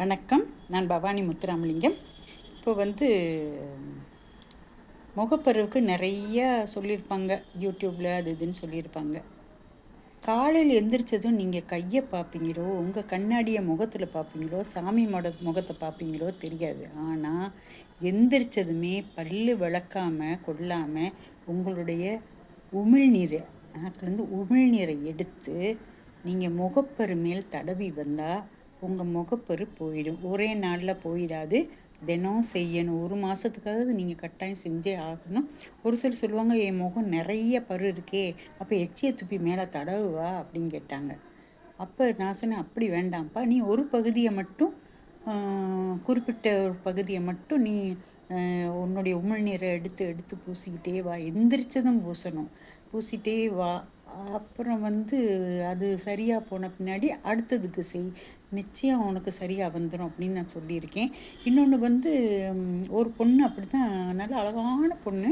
வணக்கம். நான் பவானி முத்துராமலிங்கம். இப்போ முகப்பருவுக்கு நிறையா சொல்லியிருப்பாங்க. யூடியூப்பில் அது இதுன்னு சொல்லியிருப்பாங்க. காலையில் எந்திரிச்சதும் நீங்கள் கையை பார்ப்பீங்களோ, உங்கள் கண்ணாடியை முகத்தில் பார்ப்பீங்களோ, சாமி முகத்தை பார்ப்பீங்களோ தெரியாது. ஆனால் எந்திரிச்சதுமே பல்லு விளக்காமல் கொள்ளாமல் உங்களுடைய உமிழ்நீரை நாக்குலேருந்து உமிழ்நீரை எடுத்து நீங்கள் முகப்பரு மேல் தடவி வந்தால் உங்கள் முகப்பரு போயிடும். ஒரே நாளில் போயிடாது. தினம் செய்யணும். 1 மாதத்துக்காவது நீங்கள் கட்டாயம் செஞ்சே ஆகணும். ஒரு சிலர் சொல்லுவாங்க, என் முகம் நிறைய பரு இருக்கே, அப்போ எச்சியை துப்பி மேலே தடவுவா அப்படின்னு கேட்டாங்க. அப்போ நான் சொன்னேன், அப்படி வேண்டாம்ப்பா, நீ ஒரு பகுதியை மட்டும் குறிப்பிட்ட ஒரு பகுதியை மட்டும் நீ உன்னுடைய உமிழ்நீரை எடுத்து எடுத்து பூசிக்கிட்டே வா. எந்திரிச்சதும் பூசணும். பூசிட்டே வா. அப்புறம் அது சரியாக போன பின்னாடி அடுத்ததுக்கு செய். நிச்சயம் உனக்கு சரியாக வந்துடும் அப்படின்னு நான் சொல்லியிருக்கேன். இன்னொன்று ஒரு பொண்ணு அப்படி தான், நல்ல அழகான பொண்ணு.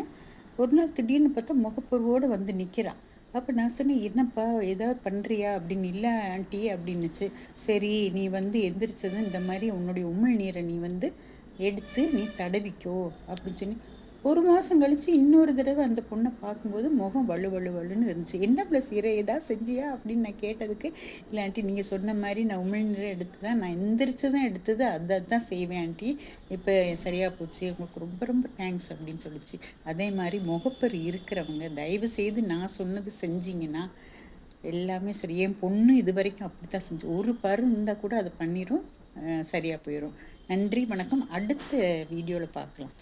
ஒரு நாள் திடீர்னு பார்த்தா முகப்பருவோடு வந்து நிற்கிறாள். அப்போ நான் சொன்னேன், என்னப்பா ஏதாவது பண்ணுறியா அப்படின்னு. இல்லை ஆண்டி அப்படின்னுச்சு. சரி, நீ எந்திரிச்சதும் இந்த மாதிரி உன்னுடைய உமிழ்நீரை நீ எடுத்து நீ தடவிக்கோ அப்படின்னு சொல்லி 1 மாதம் கழித்து இன்னொரு தடவை அந்த பொண்ணை பார்க்கும்போது முகம் வலுன்னு இருந்துச்சு. என்ன ப்ளஸ் ஏதாவது செஞ்சியா அப்படின்னு நான் கேட்டதுக்கு, இல்லை ஆண்டி நீங்கள் சொன்ன மாதிரி நான் உமிழ்நீரை எடுத்து தான், நான் எந்திரிச்சு தான் எடுத்தது, அதை செய்வேன் ஆண்டி, இப்போ சரியாக போச்சு, உங்களுக்கு ரொம்ப ரொம்ப தேங்க்ஸ் அப்படின்னு சொல்லிச்சு. அதே மாதிரி முகப்பரு இருக்கிறவங்க தயவு செய்து நான் சொன்னது செஞ்சிங்கன்னா எல்லாமே சரி. என் பொண்ணு இது வரைக்கும் அப்படி தான் செஞ்சு, ஒரு பரு இருந்தால் கூட அதை பண்ணிடும், சரியாக போயிடும். நன்றி, வணக்கம். அடுத்த வீடியோவில் பார்க்கலாம்.